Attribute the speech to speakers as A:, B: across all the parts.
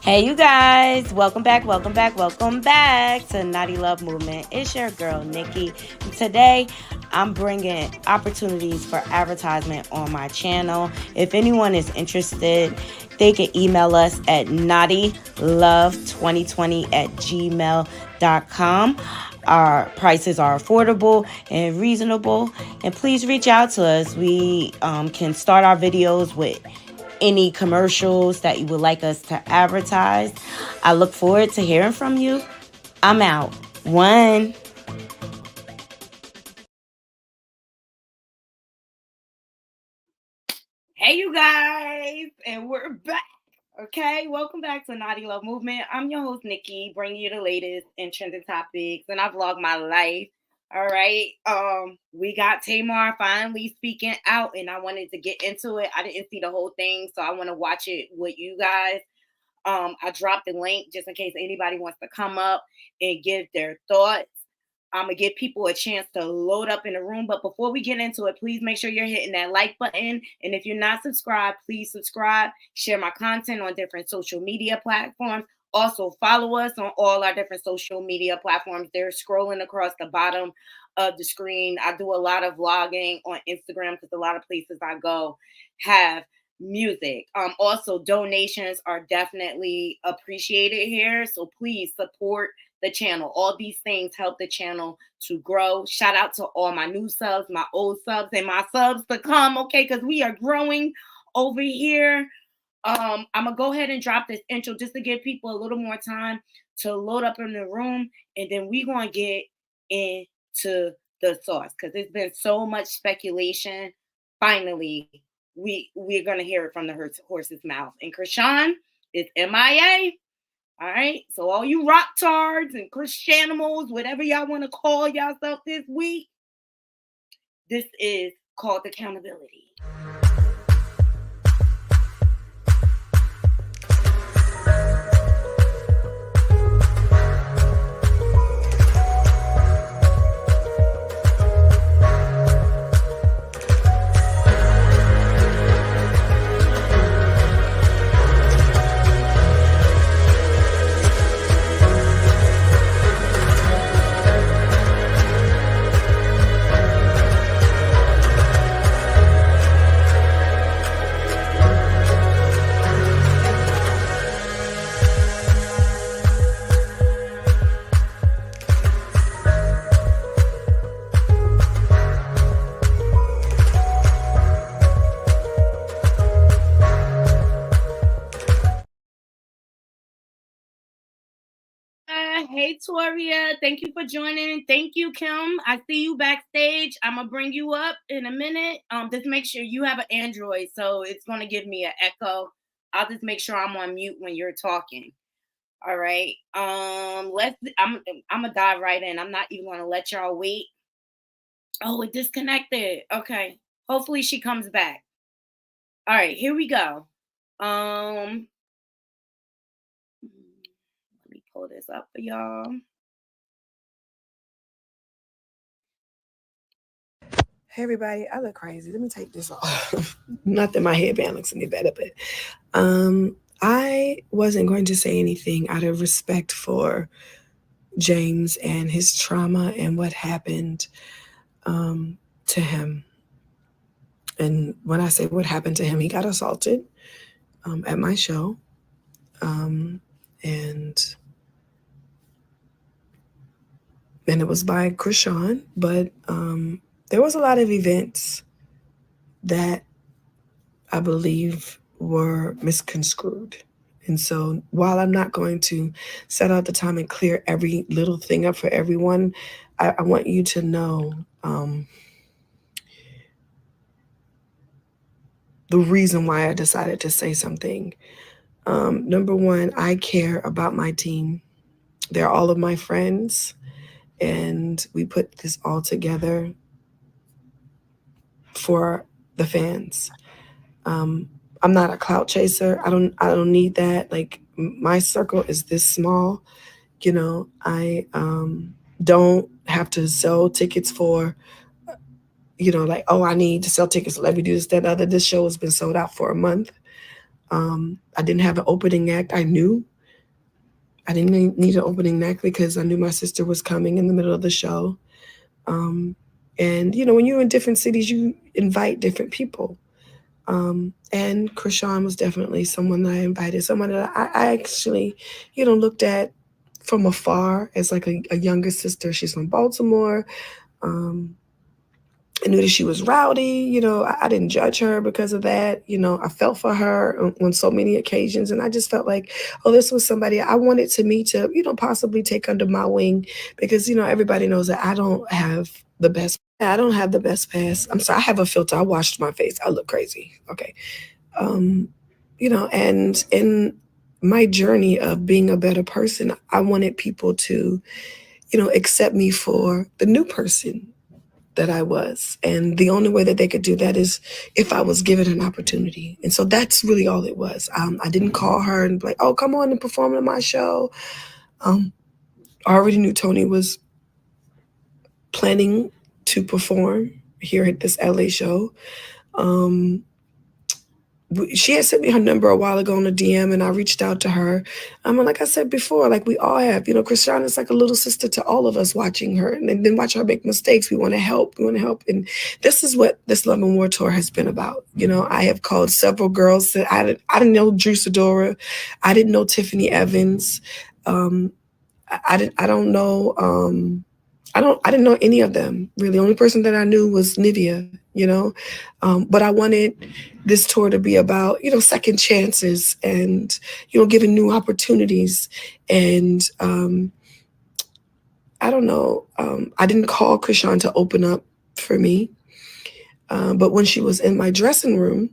A: Hey, you guys. Welcome back to Naughty Love Movement. It's your girl, Nikki. And today, I'm bringing opportunities for advertisement on my channel. If anyone is interested, they can email us at knottylove2020@gmail.com. Our prices are affordable and reasonable. And please reach out to us. We can start our videos with any commercials that you would like us to advertise. I look forward to hearing from you. I'm out. One. Hey, you guys, and we're back. Okay, welcome back to Naughty Love Movement. I'm your host, Nikki, bringing you the latest and trending topics, and I vlog my life. All right. We got Tamar finally speaking out, and I wanted to get into it. I didn't see the whole thing, so I want to watch it with you guys. I dropped the link just in case anybody wants to come up and give their thoughts. I'm gonna give people a chance to load up in the room. But before we get into it, please make sure you're hitting that like button. And if you're not subscribed, please subscribe. Share my content on different social media platforms. Also, follow us on all our different social media platforms. They're scrolling across the bottom of the screen. I do a lot of vlogging on Instagram because a lot of places I go have music. Also, donations are definitely appreciated here. So please support the channel. All these things help the channel to grow. Shout out to all my new subs, my old subs, and my subs to come, okay? Because we are growing over here. I'm gonna go ahead and drop this intro just to give people a little more time to load up in the room, and then we're gonna get into the sauce because there's been so much speculation. Finally, we're gonna hear it from the horse's mouth. And Chrisean is MIA. All right. So all you rock tards and Christianimals, whatever y'all want to call yourself this week, this is called accountability. Hey, Toria. Thank you for joining. Thank you, Kim. I see you backstage. I'm going to bring you up in a minute. Just make sure you have an Android, so it's going to give me an echo. I'll just make sure I'm on mute when you're talking. All right. I'm gonna dive right in. I'm not even going to let y'all wait. Oh, it disconnected. Okay. Hopefully she comes back. All right, here we go. Let me pull this up for y'all.
B: Hey everybody, I look crazy. Let me take this off. Not that my headband looks any better, but I wasn't going to say anything out of respect for James and his trauma and what happened to him. And when I say what happened to him, he got assaulted at my show. And it was by Chrisean, but there was a lot of events that I believe were misconstrued. And so while I'm not going to set out the time and clear every little thing up for everyone, I want you to know the reason why I decided to say something. Number one, I care about my team. They're all of my friends, and we put this all together for the fans. I'm not a clout chaser. I don't need that. Like, my circle is this small. You know, I don't have to sell tickets for, like, oh, I need to sell tickets. Let me do this, that, other. This show has been sold out for a month. I didn't have an opening act. I knew I didn't need an opening act because I knew my sister was coming in the middle of the show. Um, and when you're in different cities, you invite different people. And Chrisean was definitely someone that I invited, someone that I actually, looked at from afar as like a younger sister. She's from Baltimore. Um, I knew that she was rowdy. I didn't judge her because of that. I felt for her on so many occasions. And I just felt like, oh, this was somebody I wanted to meet to, possibly take under my wing because, everybody knows that I don't have the best. I don't have the best pass. I'm sorry. I have a filter. I washed my face. I look crazy. Okay. Um, and in my journey of being a better person, I wanted people to, accept me for the new person that I was. And the only way that they could do that is if I was given an opportunity. And so that's really all it was. I didn't call her and be like, oh, come on and perform in my show. I already knew Tony was planning to perform here at this LA show. Um, she had sent me her number a while ago on a DM, and I reached out to her. Like I said before, like we all have, Chrisean is like a little sister to all of us watching her, and then watch her make mistakes. We want to help. We want to help, and this is what this Love and War tour has been about. I have called several girls that I didn't know Drew Sidora, I didn't know Tiffany Evans, I don't know. I didn't know any of them really. The only person that I knew was Nivea. But I wanted this tour to be about, second chances and, giving new opportunities. And I don't know. I didn't call Chrisean to open up for me. But when she was in my dressing room,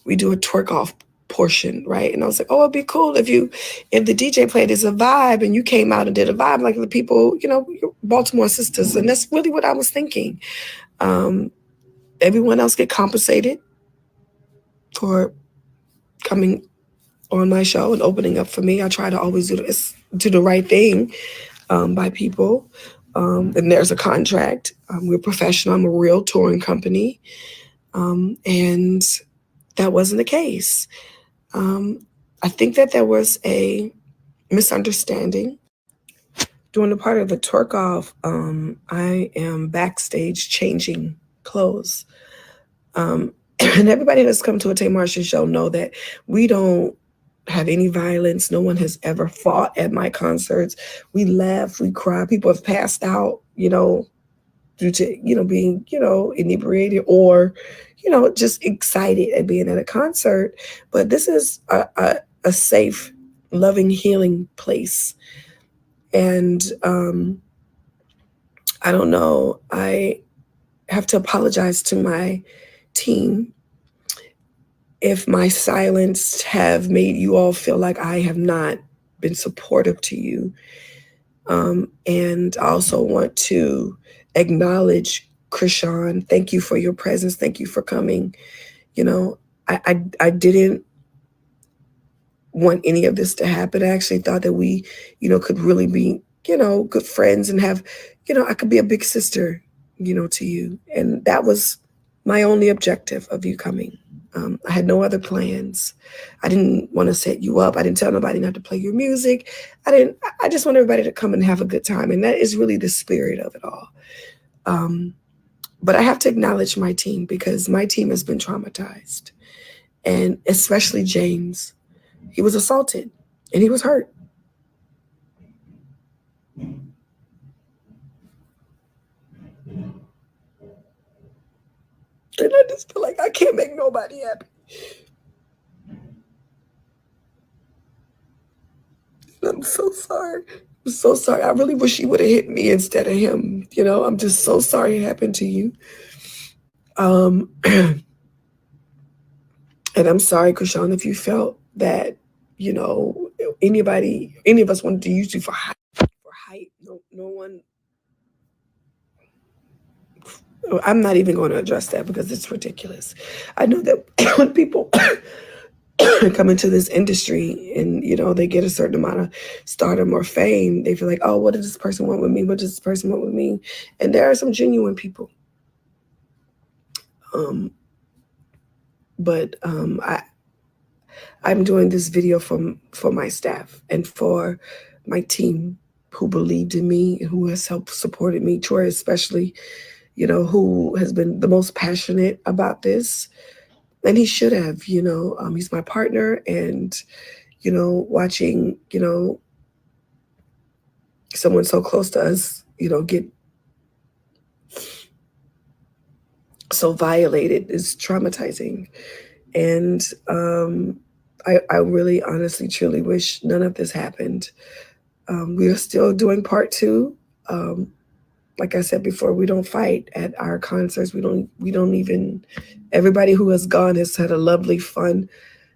B: we do a twerk off portion, right? And I was like, oh, it'd be cool if the DJ played as a vibe and you came out and did a vibe like the people, Baltimore sisters. And that's really what I was thinking. Everyone else get compensated for coming on my show and opening up for me. I try to always do the right thing by people. And there's a contract. We're professional. I'm a real touring company. And that wasn't the case. I think that there was a misunderstanding. During the part of the twerk off, I am backstage changing clothes. And everybody that's come to a Tamar show know that we don't have any violence. No one has ever fought at my concerts. We laugh, we cry. People have passed out, due to, being, inebriated or, just excited at being at a concert. But this is a safe, loving, healing place. And I don't know. I have to apologize to my team if my silence have made you all feel like I have not been supportive to you. And I also want to acknowledge Chrisean. Thank you for your presence. Thank you for coming. I didn't want any of this to happen. I actually thought that we, could really be, good friends and have, I could be a big sister, to you. And that was my only objective of you coming. I had no other plans. I didn't want to set you up. I didn't tell nobody not to play your music. I just want everybody to come and have a good time. And that is really the spirit of it all. But I have to acknowledge my team because my team has been traumatized. And especially James. He was assaulted and he was hurt. And I just feel like I can't make nobody happy. And I'm so sorry. I'm so sorry. I really wish he would have hit me instead of him. I'm just so sorry it happened to you. And I'm sorry, Chrisean, if you felt that, any of us wanted to use you for hype. No one. I'm not even going to address that because it's ridiculous. I know that when people come into this industry and, they get a certain amount of stardom or fame, they feel like, oh, what does this person want with me? What does this person want with me? And there are some genuine people. But I'm doing this video for my staff and for my team who believed in me and who has helped supported me. Troy especially, who has been the most passionate about this, and he should have. He's my partner, and watching someone so close to us, get so violated is traumatizing. And I really, honestly, truly wish none of this happened. We are still doing part two. Like I said before, we don't fight at our concerts. We don't even. Everybody who has gone has had a lovely, fun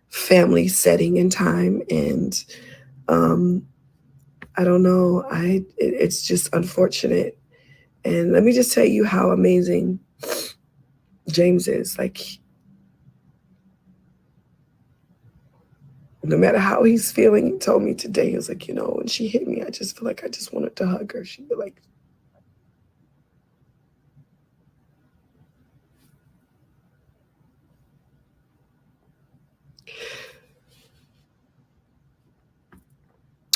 B: family setting and time. And I don't know. It's just unfortunate. And let me just tell you how amazing James is. Like, no matter how he's feeling, he told me today, he was like, when she hit me, I just feel like I just wanted to hug her. She'd be like,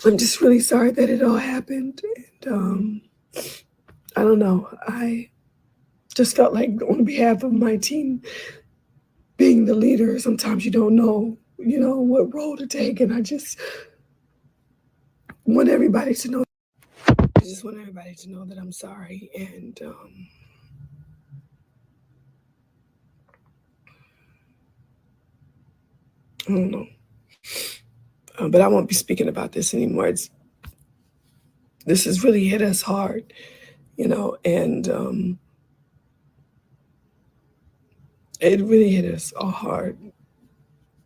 B: I'm just really sorry that it all happened. And I don't know. I just felt like on behalf of my team, being the leader, sometimes you don't know, what role to take. And I just want everybody to know. I just want everybody to know that I'm sorry. And I don't know. But I won't be speaking about this anymore. This has really hit us hard, and it really hit us all hard.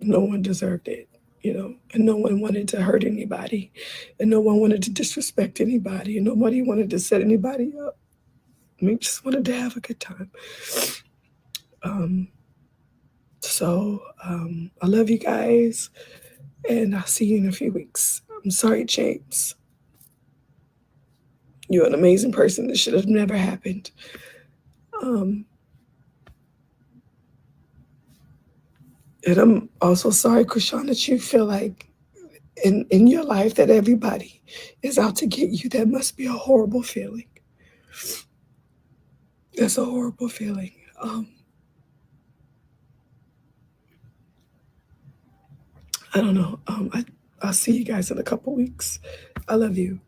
B: No one deserved it, and no one wanted to hurt anybody, and no one wanted to disrespect anybody, and nobody wanted to set anybody up. We just wanted to have a good time. I love you guys, and I'll see you in a few weeks. I'm sorry, James. You're an amazing person. This should have never happened. And I'm also sorry, Chrisean, that you feel like in your life that everybody is out to get you. That must be a horrible feeling. That's a horrible feeling. I don't know. I'll see you guys in a couple weeks. I love you.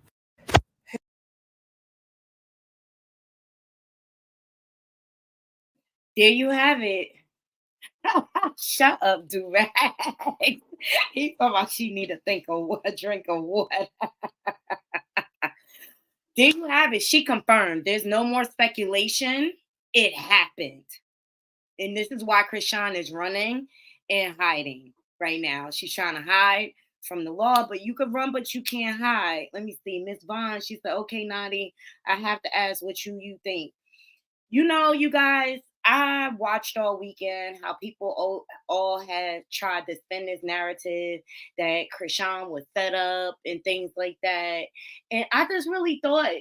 A: There you have it. Shut up, Durag. He thought about she need to think of what, drink of water. There you have it. She confirmed. There's no more speculation. It happened. And this is why Chrisean is running and hiding right now. She's trying to hide from the law, but you could run, but you can't hide. Let me see. Miss Vaughn, she said, okay, Knotty, I have to ask what you think. You guys, I watched all weekend how people all had tried to spin this narrative that Chrisean was set up and things like that. And I just really thought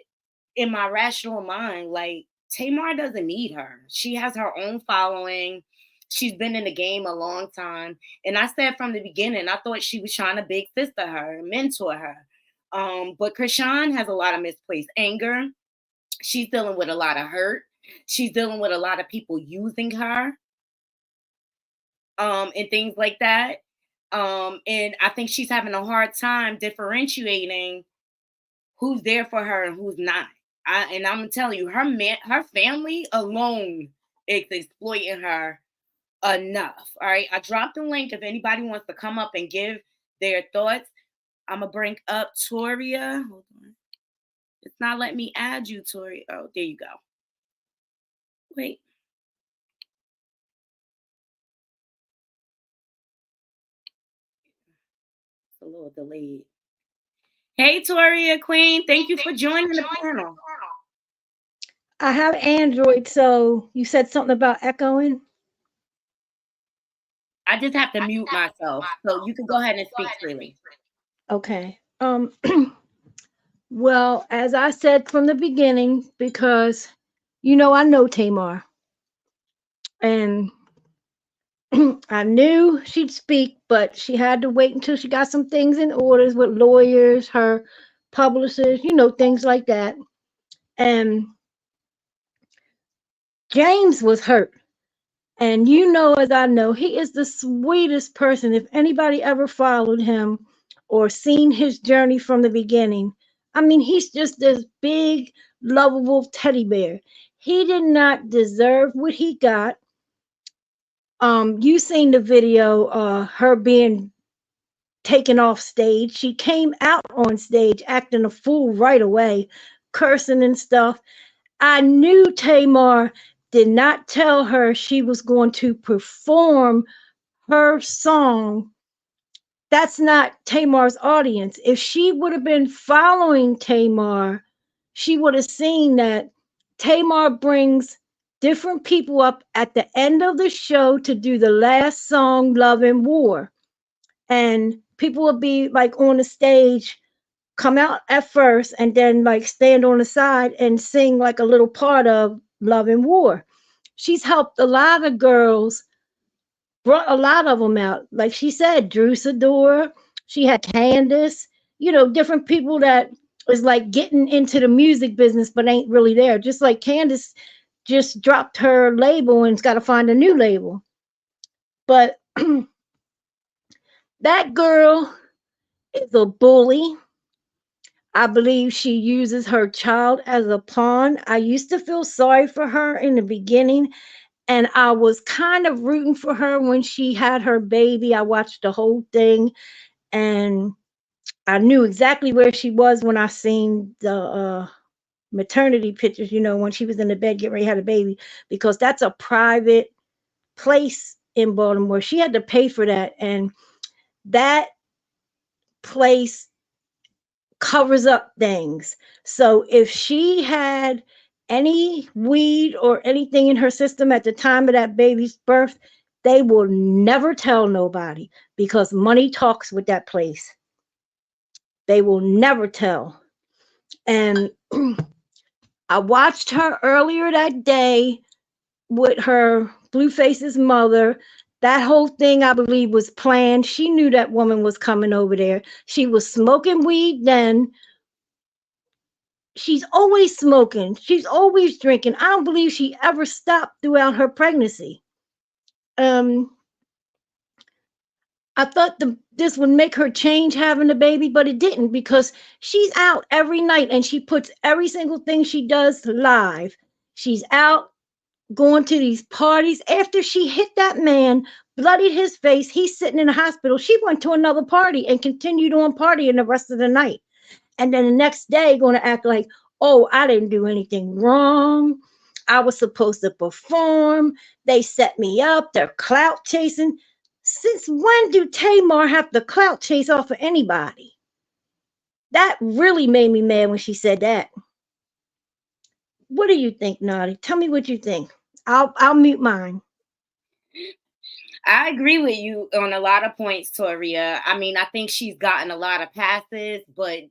A: in my rational mind, like, Tamar doesn't need her. She has her own following. She's been in the game a long time. And I said from the beginning, I thought she was trying to big sister her, mentor her. But Chrisean has a lot of misplaced anger. She's dealing with a lot of hurt. She's dealing with a lot of people using her, and things like that. And I think she's having a hard time differentiating who's there for her and who's not. And I'm telling you, her family alone is exploiting her enough. All right, I dropped the link if anybody wants to come up and give their thoughts. I'm gonna bring up Toria. Hold on, it's not letting me add you, Toria. Oh, there you go. Wait. It's a little delayed. Hey, Toria Queen. Thank you for joining the panel.
C: I have Android, so you said something about echoing.
A: I just have to mute myself, so you can go ahead and speak freely.
C: Okay. Well, as I said from the beginning, because I know Tamar, and I knew she'd speak, but she had to wait until she got some things in orders with lawyers, her publishers, things like that. And James was hurt. And as I know, he is the sweetest person. If anybody ever followed him or seen his journey from the beginning, I mean, he's just this big, lovable teddy bear. He did not deserve what he got. You seen the video, her being taken off stage. She came out on stage acting a fool right away, cursing and stuff. I knew Tamar did not tell her she was going to perform her song. That's not Tamar's audience. If she would have been following Tamar, she would have seen that Tamar brings different people up at the end of the show to do the last song, Love and War. And people would be like on the stage, come out at first, and then like stand on the side and sing like a little part of Love and War. She's helped a lot of girls, brought a lot of them out. Like she said, Drew Sador, she had Candace, different people that is like getting into the music business but ain't really there. Just like Candace just dropped her label and's got to find a new label. But that girl is a bully. I believe she uses her child as a pawn. I used to feel sorry for her in the beginning, and I was kind of rooting for her when she had her baby. I watched the whole thing, and I knew exactly where she was when I seen the maternity pictures, when she was in the bed getting ready to have a baby, because that's a private place in Baltimore. She had to pay for that, and that place covers up things. So if she had any weed or anything in her system at the time of that baby's birth, they will never tell nobody because money talks with that place. They will never tell. And I watched her earlier that day with her Blueface's mother. That whole thing, I believe, was planned. She knew that woman was coming over there. She was smoking weed then. She's always smoking. She's always drinking. I don't believe she ever stopped throughout her pregnancy. I thought this would make her change having a baby, but it didn't, because she's out every night and she puts every single thing she does live. She's out going to these parties. After she hit that man, bloodied his face, he's sitting in the hospital. She went to another party and continued on partying the rest of the night. And then the next day going to act like, oh, I didn't do anything wrong. I was supposed to perform. They set me up. They're clout chasing. Since when do Tamar have to clout chase off of anybody? That really made me mad when she said that. What do you think, Naughty? Tell me what you think. I'll mute mine.
A: I agree with you on a lot of points, Toria. I mean, I think she's gotten a lot of passes, but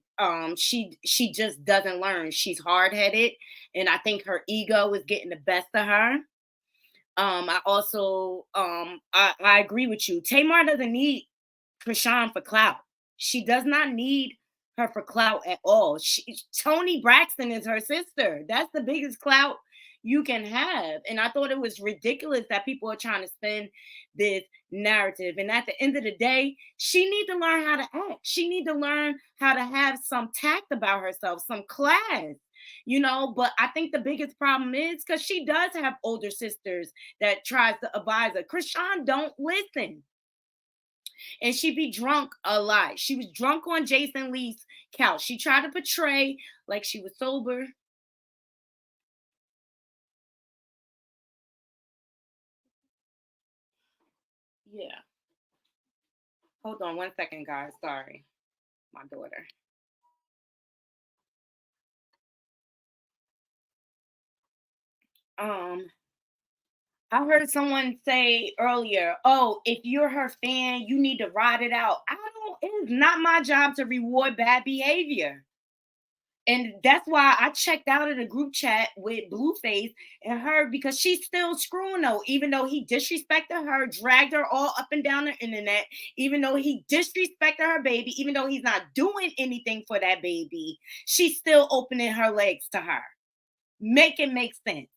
A: she just doesn't learn. She's hard headed, and I think her ego is getting the best of her. I also I agree with you. Tamar doesn't need Chrisean for clout. She does not need her for clout at all. Toni Braxton is her sister. That's the biggest clout you can have. And I thought it was ridiculous that people are trying to spin this narrative. And at the end of the day, she need to learn how to act. She need to learn how to have some tact about herself, some class. But I think the biggest problem is because she does have older sisters that tries to advise her. Chrisean don't listen. And she be drunk a lot. She was drunk on Jason Lee's couch. She tried to portray like she was sober. Yeah. Hold on 1 second, guys. Sorry. My daughter. I heard someone say earlier, oh, if you're her fan, you need to ride it out. It is not my job to reward bad behavior. And that's why I checked out of the group chat with Blueface and her, because she's still screwing though, even though he disrespected her, dragged her all up and down the internet, even though he disrespected her baby, even though he's not doing anything for that baby, she's still opening her legs to her. Make it make sense.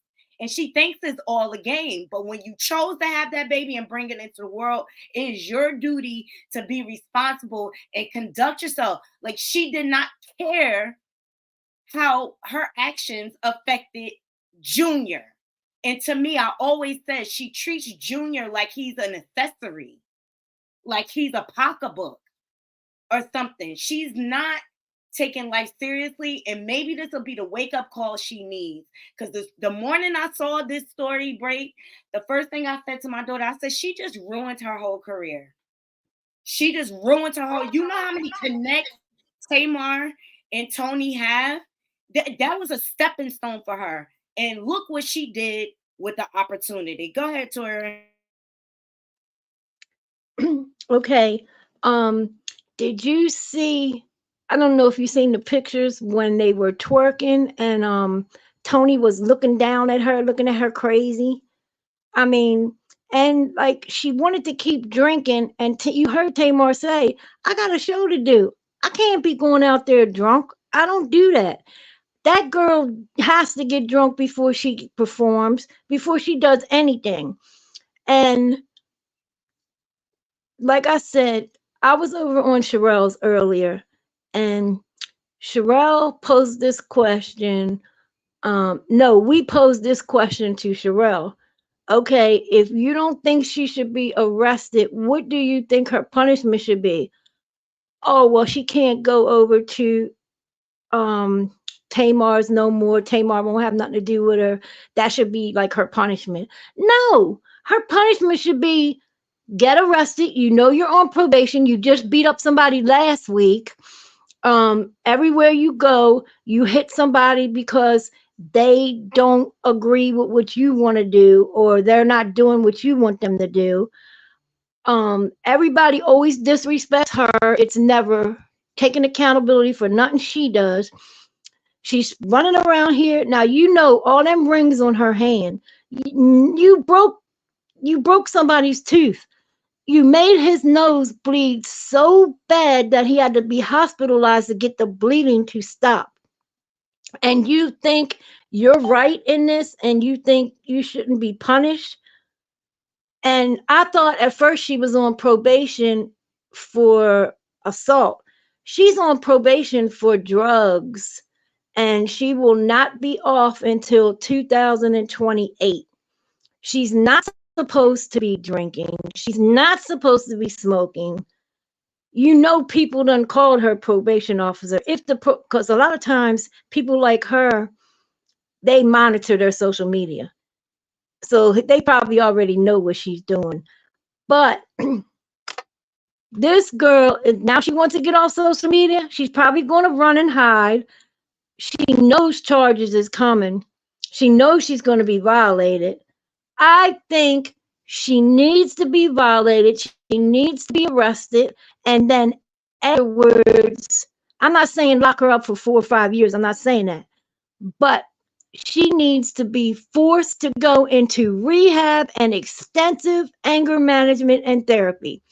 A: And she thinks it's all a game. But when you chose to have that baby and bring it into the world, it is your duty to be responsible and conduct yourself. Like, she did not care how her actions affected Junior. And to me, I always said she treats Junior like he's an accessory, like he's a pocketbook or something. She's not taking life seriously, and maybe this will be the wake-up call she needs. Because the morning I saw this story break, the first thing I said to my daughter, I said, she just ruined her whole career. She just ruined her whole. You know how many connects Tamar and Tony have? That was a stepping stone for her. And look what she did with the opportunity. Go ahead, Tori.
C: Okay. Did you see, I don't know if you seen the pictures when they were twerking and Tony was looking down at her, looking at her crazy. I mean, and like she wanted to keep drinking, and you heard Tamar say, I got a show to do. I can't be going out there drunk. I don't do that. That girl has to get drunk before she performs, before she does anything. And like I said, I was over on Sherelle's earlier, and Sherelle posed this question. No, we posed this question to Sherelle. Okay, if you don't think she should be arrested, what do you think her punishment should be? Oh, well, she can't go over to um Tamar's no more. Tamar won't have nothing to do with her. That should be like her punishment. No, her punishment should be get arrested. You know you're on probation. You just beat up somebody last week. Everywhere you go, you hit somebody because they don't agree with what you want to do, or they're not doing what you want them to do. Everybody always disrespects her. It's never taking accountability for nothing she does. She's running around here now. You know all them rings on her hand. You broke somebody's tooth. You made his nose bleed so bad that he had to be hospitalized to get the bleeding to stop. And you think you're right in this, and you think you shouldn't be punished. And I thought at first she was on probation for assault. She's on probation for drugs, and she will not be off until 2028. She's not supposed to be drinking. She's not supposed to be smoking. You know, people done called her probation officer. Because a lot of times people like her, they monitor their social media. So they probably already know what she's doing. But this girl, now she wants to get off social media. She's probably going to run and hide. She knows charges is coming. She knows she's going to be violated. I think she needs to be violated. She needs to be arrested. And then afterwards, I'm not saying lock her up for 4 or 5 years. I'm not saying that. But she needs to be forced to go into rehab and extensive anger management and therapy.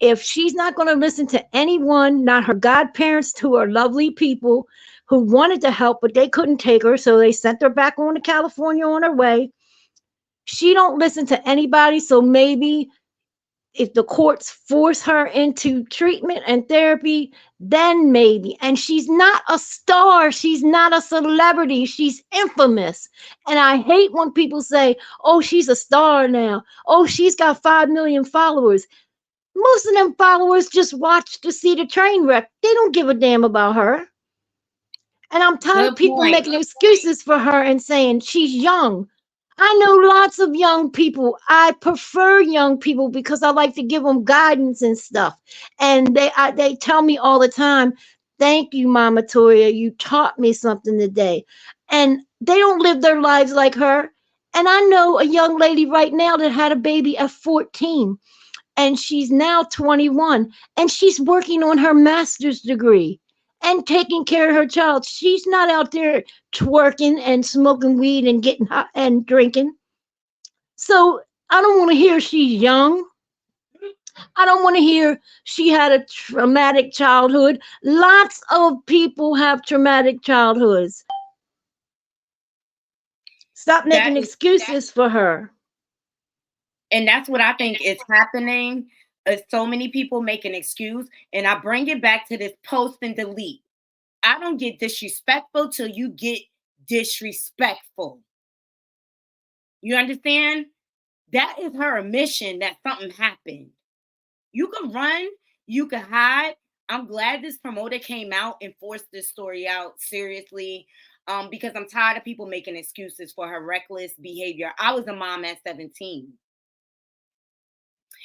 C: If she's not going to listen to anyone, not her godparents, who are lovely people who wanted to help, but they couldn't take her, so they sent her back on to California on her way. She don't listen to anybody, so maybe if the courts force her into treatment and therapy, then maybe. And she's not a star. She's not a celebrity. She's infamous. And I hate when people say, oh, she's a star now. Oh, she's got 5 million followers. Most of them followers just watch to see the train wreck. They don't give a damn about her. And I'm tired of people making excuses for her and saying she's young. I know lots of young people. I prefer young people because I like to give them guidance and stuff. And they tell me all the time, thank you, Mama Toya. You taught me something today. And they don't live their lives like her. And I know a young lady right now that had a baby at 14. And she's now 21. And she's working on her master's degree. and taking care of her child. She's not out there twerking and smoking weed and getting hot and drinking. So I don't want to hear she's young. I don't want to hear she had a traumatic childhood. Lots of people have traumatic childhoods. Stop
A: That
C: making
A: is,
C: excuses for her.
A: and that's what I think is happening. So many people make an excuse, and I bring it back to this post and delete. I don't get disrespectful till you get disrespectful. You understand? That is her admission that something happened. You can run, you can hide. I'm glad this promoter came out and forced this story out seriously, because I'm tired of people making excuses for her reckless behavior. I was a mom at 17,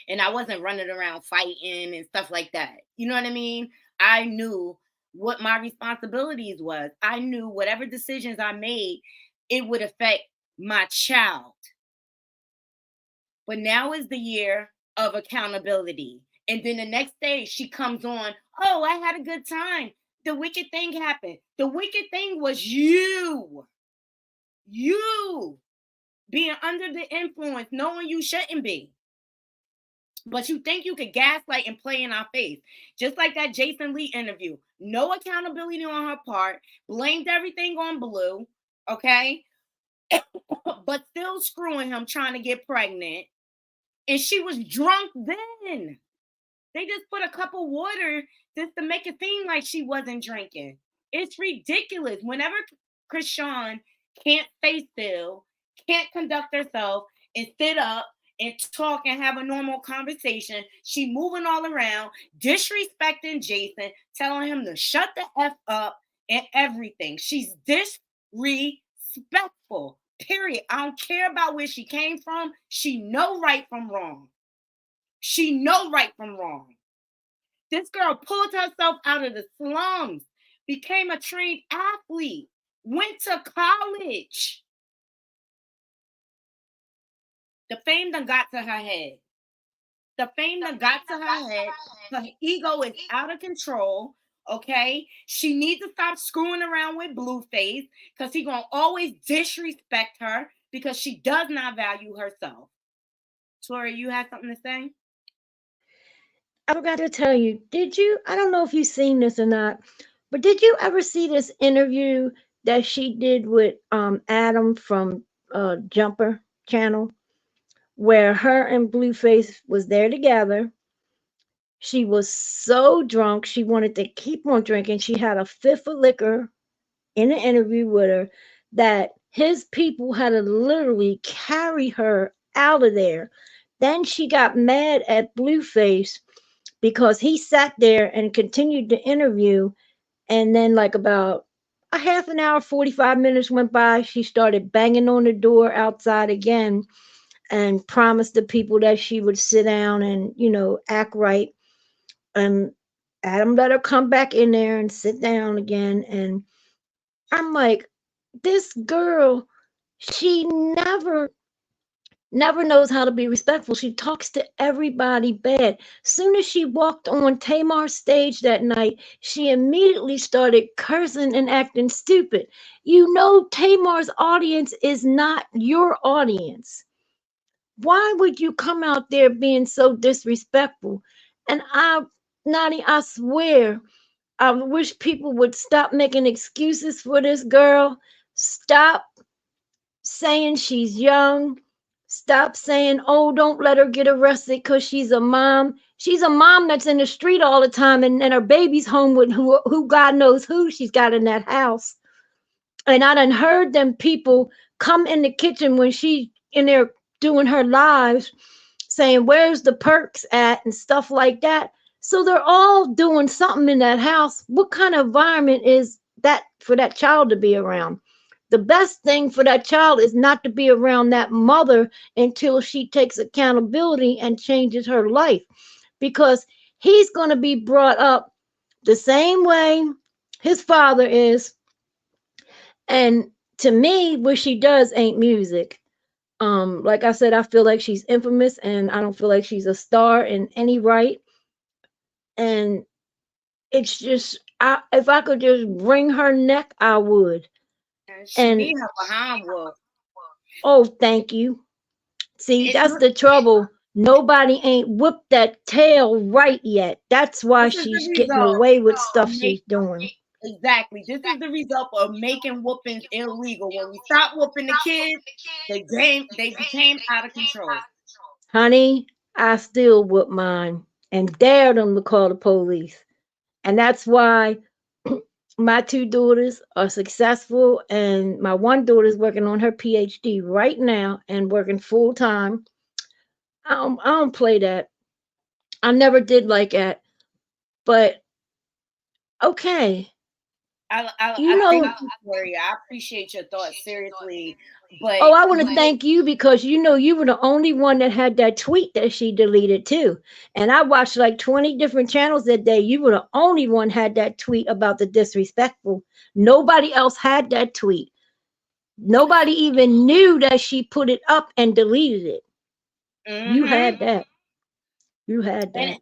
A: and I wasn't running around fighting and stuff like that. You know what I mean? I knew what my responsibilities was. I knew whatever decisions I made, it would affect my child. But now is the year of accountability. And then the next day she comes on, oh, I had a good time. The wicked thing happened. The wicked thing was you. You being under the influence, knowing you shouldn't be. But you think you could gaslight and play in our face. Just like that Jason Lee interview. No accountability on her part. Blamed everything on Blue. Okay? But still screwing him, trying to get pregnant. And she was drunk then. They just put a cup of water just to make it seem like she wasn't drinking. It's ridiculous. Whenever Chrisean can't stay still, can't conduct herself and sit up and talk and have a normal conversation, she moving all around, disrespecting Jason, telling him to shut the F up and everything. She's disrespectful. Period. I don't care about where she came from. She know right from wrong. She know right from wrong. This girl pulled herself out of the slums, became a trained athlete, went to college. The fame done got to her head. The fame done got to her head. Her ego is out of control. Okay, she needs to stop screwing around with Blueface because he's gonna always disrespect her because she does not value herself. Tori, you have something to say?
C: I forgot to tell you, did you? I don't know if you've seen this or not, but did you ever see this interview that she did with Adam from Jumper Channel, where her and Blueface was there together? She was so drunk, she wanted to keep on drinking. She had a fifth of liquor in an interview with her that his people had to literally carry her out of there. Then she got mad at Blueface because he sat there and continued the interview. And then, like, about a half an hour, 45 minutes went by. She started banging on the door outside again and promised the people that she would sit down and, act right. And Adam let her come back in there and sit down again. And I'm like, this girl, she never knows how to be respectful. She talks to everybody bad. Soon as she walked on Tamar's stage that night, she immediately started cursing and acting stupid. You know, Tamar's audience is not your audience. Why would you come out there being so disrespectful? And Nadi, I swear, I wish people would stop making excuses for this girl. Stop saying she's young. Stop saying, oh, don't let her get arrested because she's a mom. She's a mom that's in the street all the time, and her baby's home with who God knows who she's got in that house. And I done heard them people come in the kitchen when she in there doing her lives saying, where's the perks at and stuff like that. So they're all doing something in that house. What kind of environment is that for that child to be around? The best thing for that child is not to be around that mother until she takes accountability and changes her life, because he's going to be brought up the same way his father is. And to me, what she does ain't music. Like I said, I feel like she's infamous, and I don't feel like she's a star in any right. And it's just If I could just wring her neck, I would.
A: And she
C: And
A: need her behind whoop.
C: oh, thank you. See,
A: It,
C: that's the trouble. Nobody ain't whipped that tail right yet. That's why
A: this is the
C: she's getting
A: result
C: away with
A: of
C: stuff
A: make
C: she's doing.
A: exactly. This is the result of making whoopings illegal. When we stopped whooping the kids, they became out of control.
C: Honey, I still whoop mine and dare them to call the police. And that's why my two daughters are successful, and my one daughter is working on her PhD right now and working full time. I don't play that. I never did like that. But okay, you
A: I
C: know,
A: thank you, Tori. I appreciate your thoughts seriously, but
C: oh, I want to thank you because you were the only one that had that tweet that she deleted too. And I watched like 20 different channels that day. You were the only one had that tweet about the disrespectful. Nobody else had that tweet. Nobody even knew that she put it up and deleted it. You had that. You had
A: and
C: that.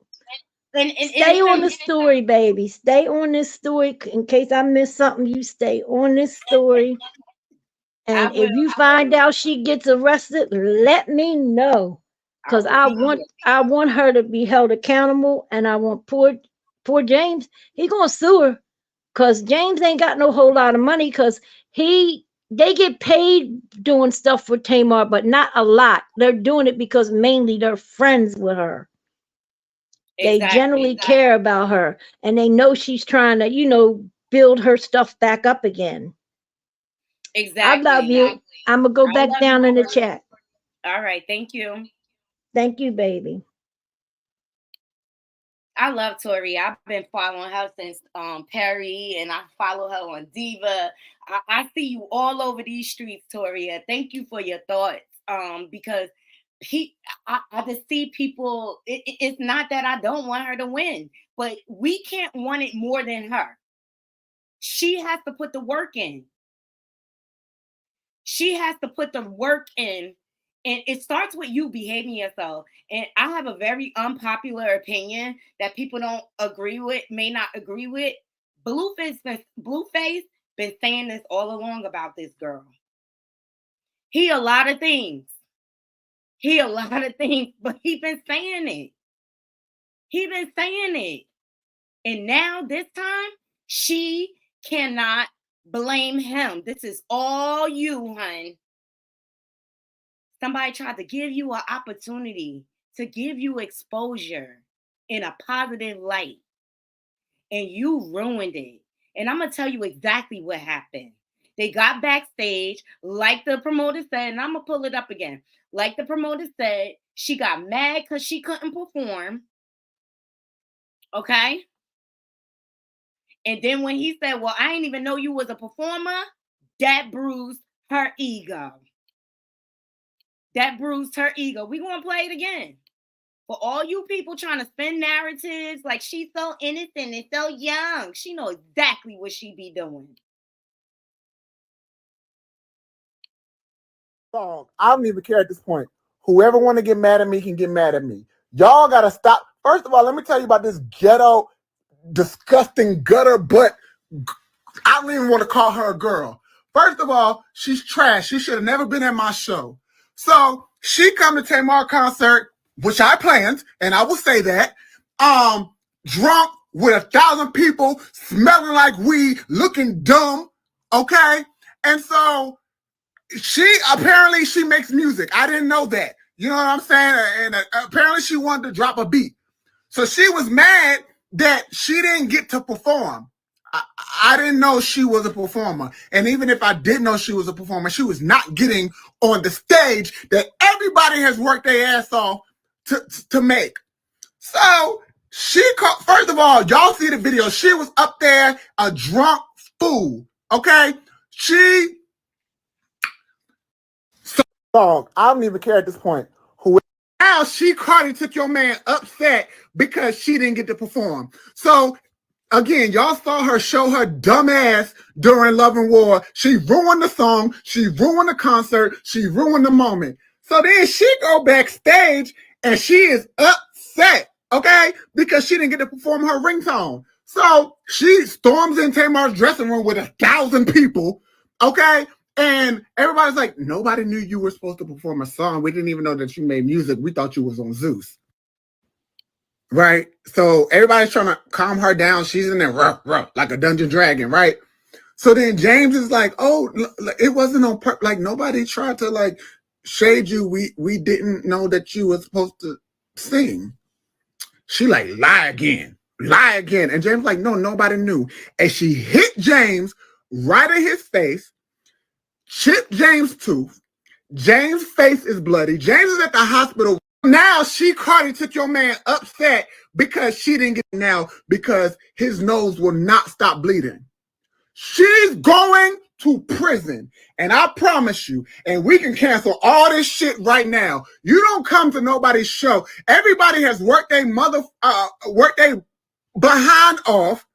A: and
C: Stay on the story, baby. Stay on this story. In case I miss something, you stay on this story.
A: I
C: And
A: will
C: if you find out she gets arrested, let me know.
A: I
C: Cause
A: will be here.
C: I want her to be held accountable, and I want poor James. He gonna sue her. Cause James ain't got no whole lot of money. Cause they get paid doing stuff for Tamar, but not a lot. They're doing it because mainly they're friends with her. They
A: Exactly.
C: generally care about her, and they know she's trying to, build her stuff back up again. I love
A: Exactly.
C: you. I'm gonna go
A: I
C: back
A: love you,
C: down in the
A: Tori.
C: chat.
A: All right, thank you.
C: Thank you, baby.
A: I love Tori. I've been following her since Perry, and I follow her on Diva. I see you all over these streets, Toria. Thank you for your thoughts. Because I just see people. It's not that I don't want her to win, but we can't want it more than her. She has to put the work in. She has to put the work in, and it starts with you behaving yourself. And I have a very unpopular opinion that people don't agree with, may not agree with. Blueface been saying this all along about this girl. He a lot of things. But he been saying it. And now this time, she cannot blame him. This is all you, hun. Somebody tried to give you an opportunity to give you exposure in a positive light, and you ruined it. And I'm going to tell you exactly what happened. They got backstage, like the promoter said, and I'm going to pull it up again. Like the promoter said, she got mad because she couldn't perform. Okay? And then when he said, well, I didn't even know you was a performer, that bruised her ego. We're going to play it again. For all you people trying to spin narratives like she's so innocent and so young, she know exactly what she be doing.
D: I don't even care at this point. Whoever want to get mad at me can get mad at me. Y'all got to stop. First of all, let me tell you about this ghetto, disgusting gutter butt. I don't even want to call her a girl. First of all, she's trash. She should have never been at my show. So she come to Tamar concert, which I planned, and I will say that, drunk with 1,000 people, smelling like weed, looking dumb, okay? And so apparently she makes music. I didn't know that. You know what I'm saying? And apparently she wanted to drop a beat. So she was mad that she didn't get to perform. I didn't know she was a performer. And even if I did know she was a performer, she was not getting on the stage that everybody has worked their ass off to make. So first of all, y'all see the video. She was up there a drunk fool. Okay? I don't even care at this point. Now Cardi took your man upset because she didn't get to perform. So again, y'all saw her show her dumb ass during Love and War. She ruined the song. She ruined the concert. She ruined the moment. So then she go backstage and she is upset, okay? Because she didn't get to perform her ringtone. So she storms in Tamar's dressing room with 1,000 people, okay? And everybody's like, nobody knew you were supposed to perform a song. We didn't even know that you made music. We thought you was on Zeus. Right? So everybody's trying to calm her down. She's in there like a dungeon dragon, right? So then James is like, "Oh, it wasn't on purpose. Like nobody tried to like shade you. We didn't know that you were supposed to sing." She like lie again, and James like, "No, nobody knew." And she hit James right in his face, chipped James' tooth. James' face is bloody. James is at the hospital. Now she Cardi took your man upset because she didn't get it now because his nose will not stop bleeding. She's going to prison. And I promise you, and we can cancel all this shit right now. You don't come to nobody's show. Everybody has worked their behind off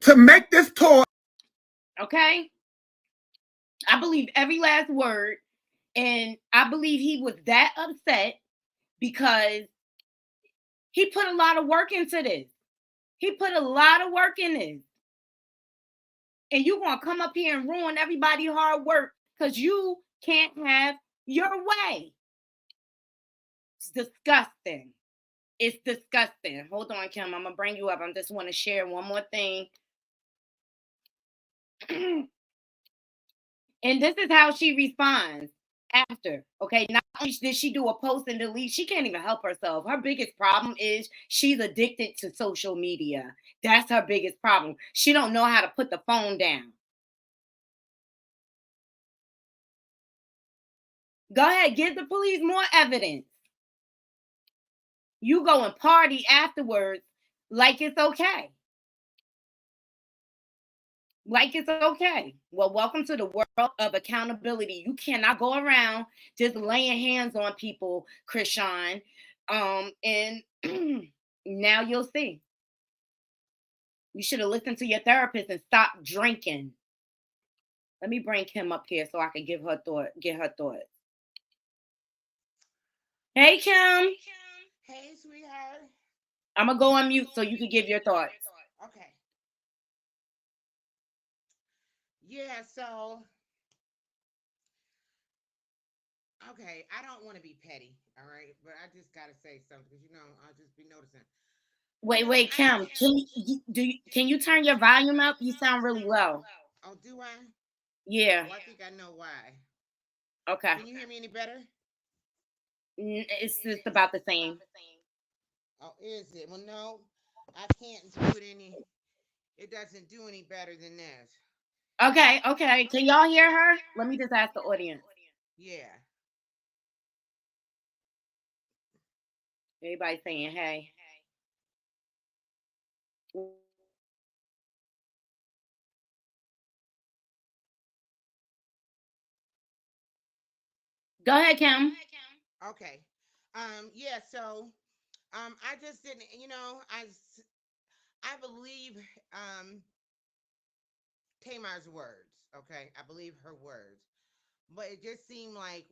D: to make this tour.
A: Okay? I believe every last word. And I believe he was that upset because he put a lot of work into this. He put a lot of work in this. And you gonna come up here and ruin everybody's hard work because you can't have your way. It's disgusting. It's disgusting. Hold on, Kim. I'm gonna bring you up. I just want to share one more thing. And this is how she responds after. Okay, not only did she do a post and delete, she can't even help herself. Her biggest problem is she's addicted to social media. That's her biggest problem. She don't know how to put the phone down. Go ahead, give the police more evidence. You go and party afterwards like it's okay. Like it's okay. Well, welcome to the world of accountability. You cannot go around just laying hands on people, Chrisean. And now you'll see. You should have listened to your therapist and stopped drinking. Let me bring Kim up here so I can get her thoughts. Hey, Kim.
E: Hey, sweetheart.
A: I'm gonna go on mute so you can give your thoughts.
E: Okay. Yeah, so okay, I don't want to be petty, all right, but I just gotta say something because I'll just be noticing.
A: Wait, Kim. Can you turn your volume up? You sound really low.
E: Oh, do I?
A: Yeah.
E: Oh, I think I know why.
A: Okay.
E: Can you hear me any better?
A: It's just about the same.
E: Oh, is it? Well, no, I can't do it any. It doesn't do any better than this.
A: Okay. Can y'all hear her? Let me just ask the audience.
E: Yeah.
A: Everybody saying hey. Go ahead, Kim.
E: Okay. Yeah. So, I just didn't. I believe Tamar's words. Okay, I believe her words, but it just seemed like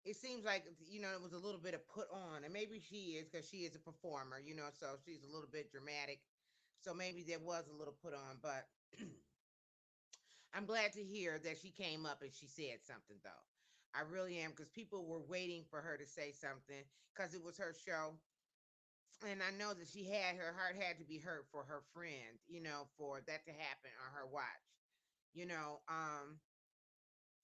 E: it seems like it was a little bit of put on, and maybe she is because she is a performer, so she's a little bit dramatic. So maybe there was a little put on, but I'm glad to hear that she came up and she said something though. I really am because people were waiting for her to say something because it was her show, and I know that her heart had to be hurt for her friend, for that to happen on her watch, you know.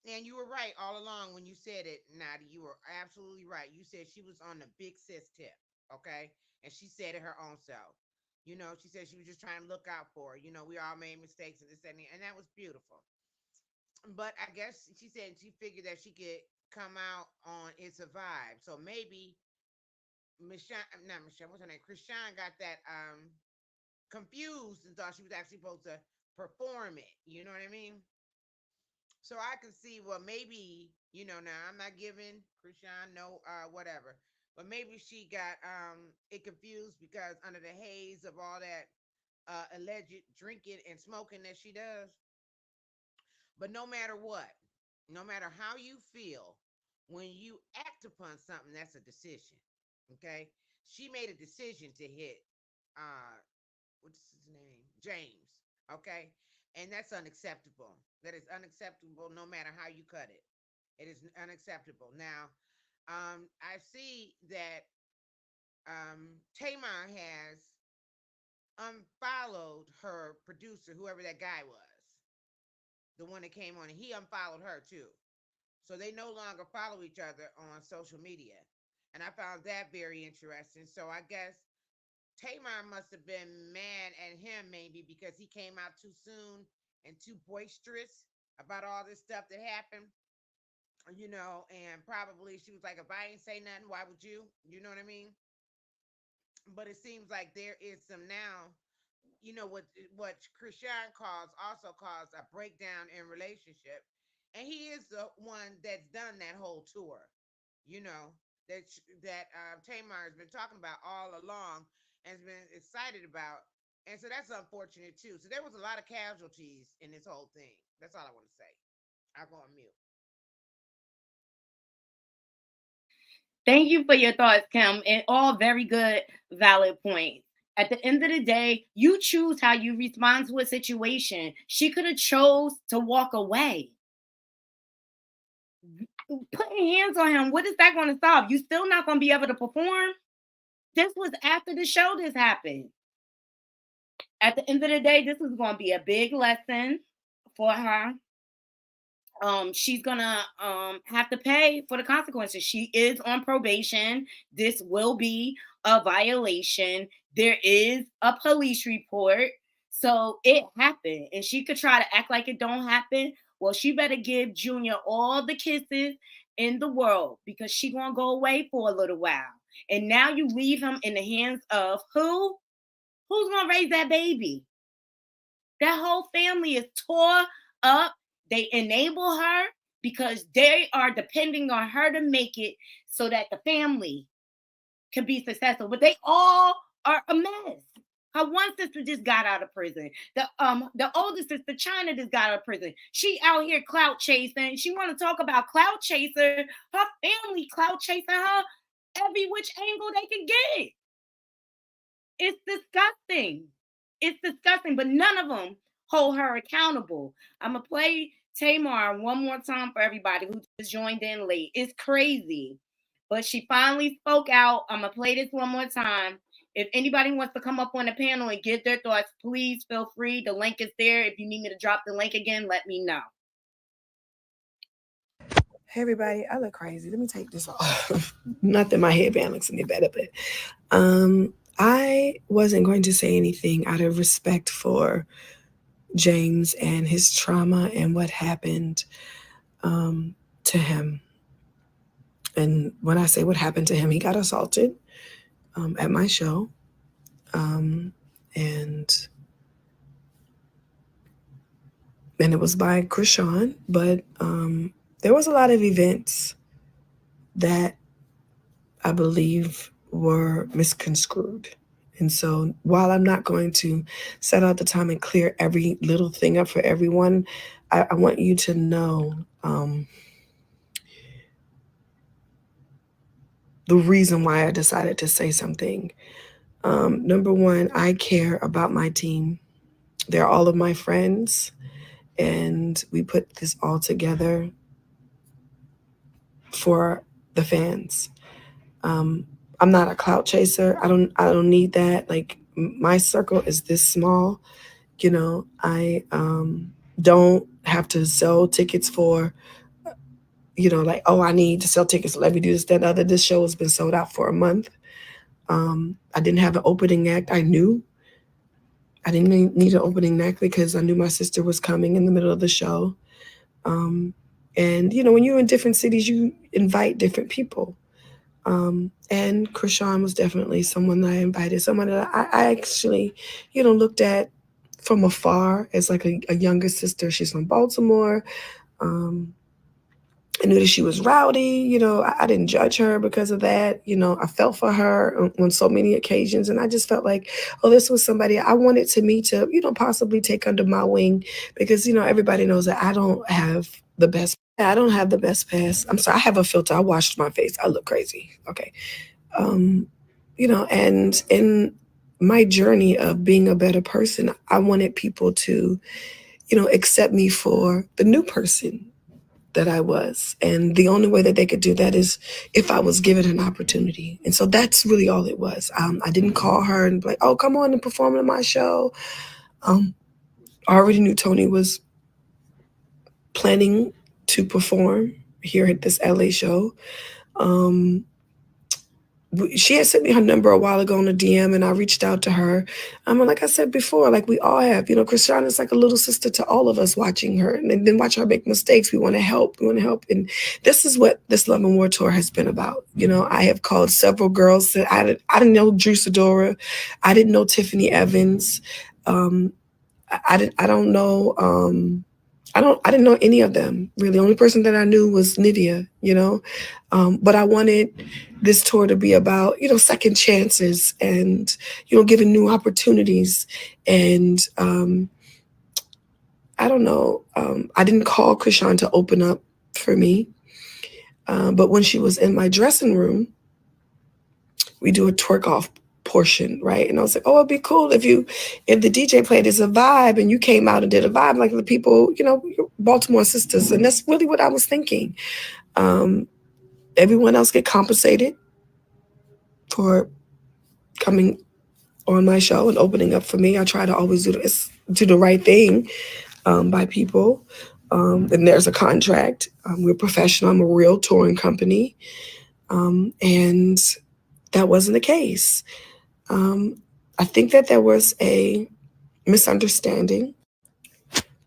E: And you were right all along when you said it, Nadi. You were absolutely right. You said she was on the big sis tip, okay? And she said it her own self. She said she was just trying to look out for her. We all made mistakes and this and that was beautiful. But I guess she said she figured that she could come out on It's a Vibe. So maybe not Michelle, what's her name? Chrisean got that confused and thought she was actually supposed to perform it. You know what I mean? So I could see, well, maybe, now I'm not giving Chrisean no whatever. But maybe she got it confused because under the haze of all that alleged drinking and smoking that she does. But no matter what, no matter how you feel, when you act upon something, that's a decision. Okay? She made a decision to hit uh, what's his name? James. Okay. And that's unacceptable. That is unacceptable no matter how you cut it. It is unacceptable. Now, I see that Tamar has unfollowed her producer, whoever that guy was, the one that came on, and he unfollowed her too. So they no longer follow each other on social media. And I found that very interesting. So I guess Tamar must have been mad at him maybe because he came out too soon and too boisterous about all this stuff that happened, and probably she was like, if I ain't say nothing, why would you? You know what I mean? But it seems like there is some now, what Chrisean calls also calls a breakdown in relationship, and he is the one that's done that whole tour, you know that Tamar has been talking about all along and has been excited about, and so that's unfortunate too. So there was a lot of casualties in this whole thing. That's all I want to say. I'll go on mute.
A: Thank you for your thoughts, Kim, and all very good, valid points. At the end of the day, you choose how you respond to a situation. She could have chose to walk away. Putting hands on him, what is that going to solve? You still not going to be able to perform? This was after the show this happened. At the end of the day, this is going to be a big lesson for her. She's gonna have to pay for the consequences. She is on probation. This will be a violation. There is a police report. So it happened. And she could try to act like it don't happen. Well, she better give Junior all the kisses in the world because she gonna go away for a little while. And now you leave him in the hands of who? Who's gonna raise that baby? That whole family is tore up. They enable her because they are depending on her to make it so that the family can be successful. But they all are a mess. Her one sister just got out of prison. The older sister, China, just got out of prison. She out here clout chasing. She want to talk about clout chaser. Her family clout chasing her every which angle they can get. It's disgusting. It's disgusting, but none of them hold her accountable. I'm going to play Tamar one more time for everybody who just joined in late. It's crazy. But she finally spoke out. I'm going to play this one more time. If anybody wants to come up on the panel and give their thoughts, please feel free. The link is there. If you need me to drop the link again, let me know.
B: Hey everybody, I look crazy. Let me take this off. Not that my headband looks any better, but I wasn't going to say anything out of respect for James and his trauma and what happened to him. And when I say what happened to him, he got assaulted at my show. And it was by Chrisean, but there was a lot of events that I believe were misconstrued. And so while I'm not going to set out the time and clear every little thing up for everyone, I want you to know the reason why I decided to say something. Number one, I care about my team. They're all of my friends, and we put this all together for the fans. I'm not a clout chaser. I don't need that. Like, my circle is this small. I don't have to sell tickets for, like, oh, I need to sell tickets. Let me do this, that, and other. This show has been sold out for a month. I didn't have an opening act. I knew I didn't need an opening act because I knew my sister was coming in the middle of the show. And, when you're in different cities, you invite different people. And Chrisean was definitely someone that I invited, someone that I actually, looked at from afar as like a younger sister. She's from Baltimore. I knew that she was rowdy. I didn't judge her because of that. I felt for her on so many occasions. And I just felt like, oh, this was somebody I wanted to meet to, possibly take under my wing because, everybody knows that I don't have the best. I don't have the best pass. I'm sorry. I have a filter. I washed my face. I look crazy. Okay. And in my journey of being a better person, I wanted people to, accept me for the new person that I was. And the only way that they could do that is if I was given an opportunity. And so that's really all it was. I didn't call her and be like, oh, come on and perform in my show. I already knew Tony was planning to perform here at this LA show. She had sent me her number a while ago on a DM, and I reached out to her. Like I said before, like we all have, Chrisean is like a little sister to all of us, watching her and then watch her make mistakes. We want to help. And this is what this Love and War tour has been about. I have called several girls that I didn't know Drew Sidora. I didn't know Tiffany Evans. I didn't know any of them, really. The only person that I knew was Nivea, but I wanted this tour to be about, second chances and, giving new opportunities. And I don't know, I didn't call Chrisean to open up for me. But when she was in my dressing room, we do a twerk off portion, right? And I was like, oh, it'd be cool if the DJ played as a vibe and you came out and did a vibe like the people, Baltimore sisters. And that's really what I was thinking. Everyone else get compensated for coming on my show and opening up for me. I try to always do the right thing by people. And there's a contract. We're professional. I'm a real touring company. And that wasn't the case. I think that there was a misunderstanding.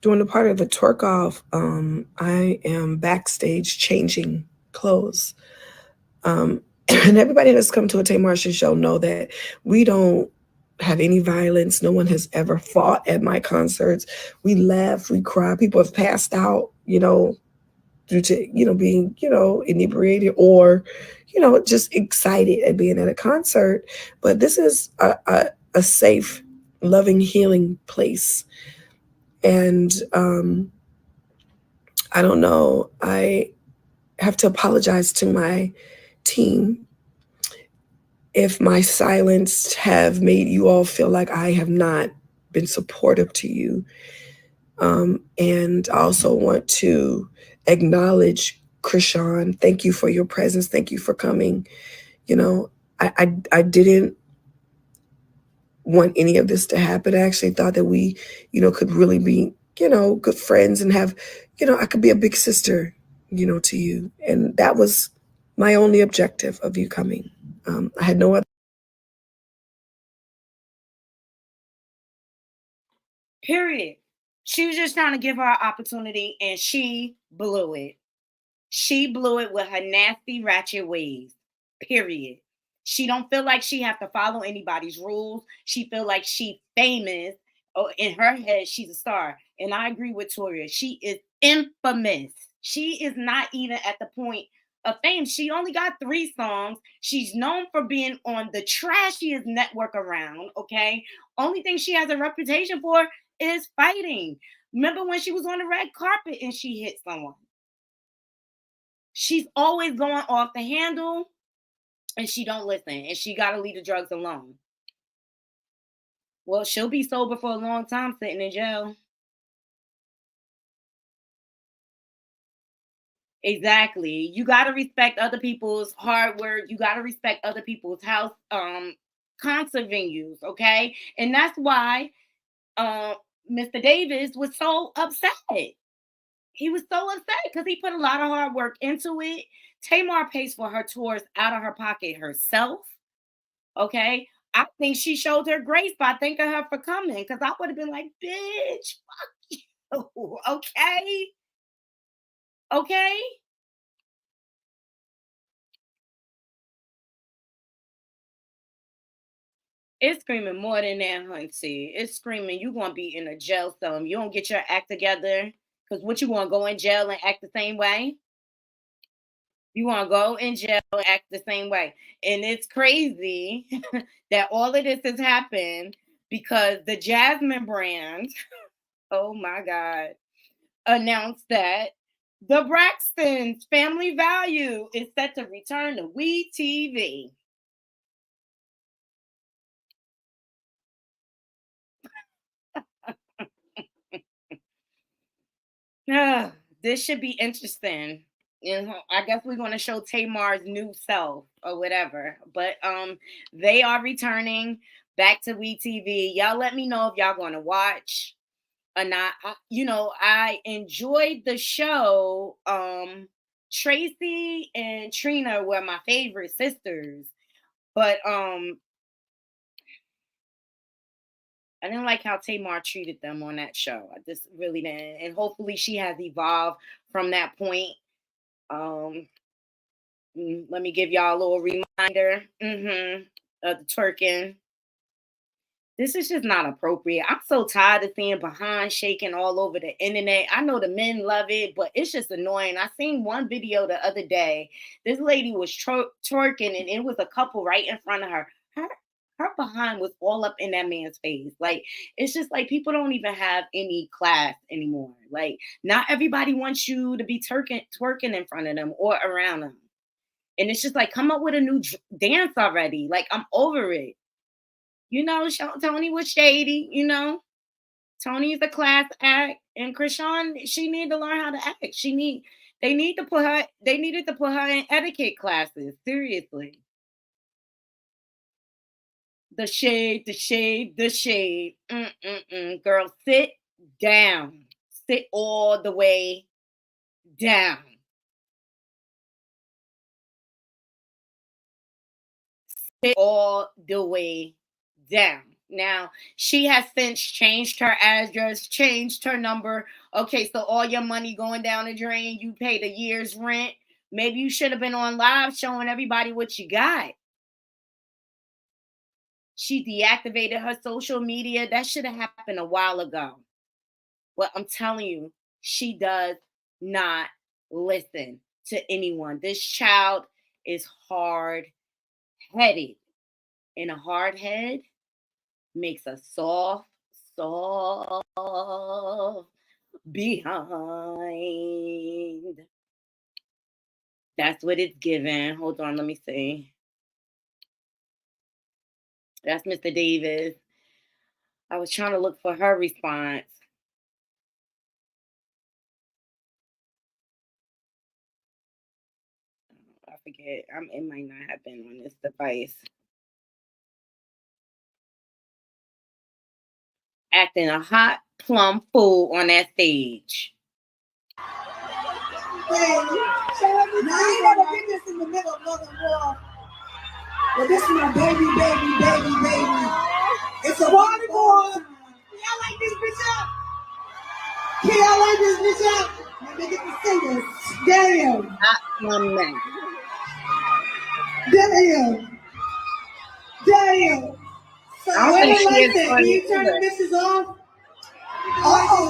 B: During the part of the twerk off, I am backstage changing clothes. And everybody that's come to a Tamar show know that we don't have any violence. No one has ever fought at my concerts. We laugh, we cry. People have passed out, due to, being, inebriated or, just excited at being at a concert. But this is a safe, loving, healing place. And I don't know, I have to apologize to my team if my silence have made you all feel like I have not been supportive to you. And I also want to acknowledge Chrisean. Thank you for your presence. Thank you for coming. I didn't want any of this to happen. I actually thought that we, could really be, good friends and have, I could be a big sister, to you. And that was my only objective of you coming. I had no other.
A: Period. She was just trying to give her an opportunity and she blew it. She blew it with her nasty, ratchet ways. Period. She don't feel like she have to follow anybody's rules. She feel like she famous. Oh, in her head, she's a star. And I agree with Toria. She is infamous. She is not even at the point of fame. She only got 3 songs. She's known for being on the trashiest network around. Okay. Only thing she has a reputation for is fighting. Remember when she was on the red carpet and she hit someone? She's always going off the handle and she don't listen and she got to leave the drugs alone. Well, she'll be sober for a long time sitting in jail. Exactly. You got to respect other people's hard work. You got to respect other people's house concert venues, okay? And that's why Mr. Davis was so upset. He was so upset because he put a lot of hard work into it. Tamar pays for her tours out of her pocket herself. Okay. I think she showed her grace by thanking her for coming because I would have been like, bitch, fuck you. Okay. Okay. It's screaming more than that, Hunty. It's screaming you gonna be in a jail cell. You don't get your act together. Because what you want to go in jail and act the same way? You want to go in jail and act the same way. And it's crazy that all of this has happened because the Jasmine brand, oh my God, announced that the Braxton's Family Value is set to return to WE TV. this should be interesting. I guess we're going to show Tamar's new self or whatever. But they are returning back to WeTV. Y'all let me know if y'all going to watch or not. I enjoyed the show. Tracy and Trina were my favorite sisters, but I didn't like how Tamar treated them on that show. I just really didn't. And hopefully she has evolved from that point. Let me give y'all a little reminder of the twerking. This is just not appropriate. I'm so tired of seeing behind shaking all over the internet. I know the men love it, but it's just annoying. I seen one video the other day. This lady was twerking, and it was a couple right in front of her. Her behind was all up in that man's face. Like, it's just like people don't even have any class anymore. Like, not everybody wants you to be twerking in front of them or around them. And it's just like, come up with a new dance already. Like, I'm over it. Tony was shady, Tony's a class act, and Chrisean, she need to learn how to act. They needed to put her in etiquette classes. Seriously. The shade, the shade, the shade. Girl, sit down. Sit all the way down. Sit all the way down. Now, she has since changed her address, changed her number. Okay, so all your money going down the drain, you paid a year's rent. Maybe you should have been on live showing everybody what you got. She deactivated her social media. That should have happened a while ago. But I'm telling you, she does not listen to anyone. This child is hard-headed. And a hard head makes a soft behind. That's what it's given. Hold on, let me see. That's Mr. Davis. I was trying to look for her response. I forget. It might not have been on this device. Acting a hot plum fool on that stage.
B: Now you gotta get this in the middle of another war. Well, this is my baby. It's a party boy. Y'all like this bitch up? Can y'all like this bitch up? Let me get the singers. Damn.
A: Hot plum man.
B: Damn. So
A: I don't think she is
B: can you turn the bitches off?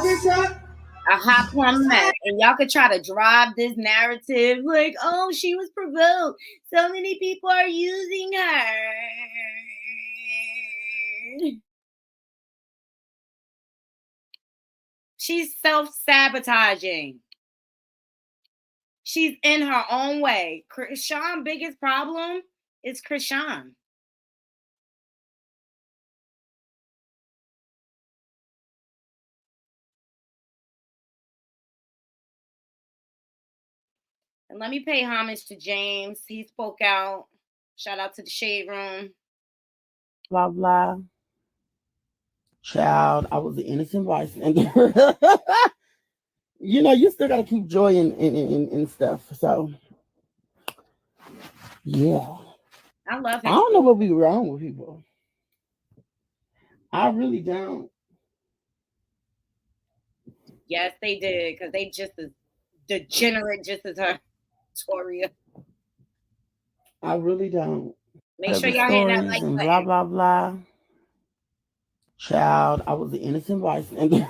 B: Bitch up.
A: A hot plum mess. And y'all could try to drive this narrative like, oh, she was provoked. So many people are using her. She's self-sabotaging. She's in her own way. Chrisean's biggest problem is Chrisean. And let me pay homage to James. He spoke out. Shout out to the Shade Room.
F: Blah, blah. Child, I was the innocent bystander. You still got to keep joy in stuff. So, yeah.
A: I love him.
F: I don't know what be wrong with people. I really don't.
A: Yes, they did, because they just as degenerate just as her, Toria.
F: I really don't.
A: Make sure y'all hit that like
F: and
A: button.
F: blah, blah, blah. Child, I was the innocent bystander.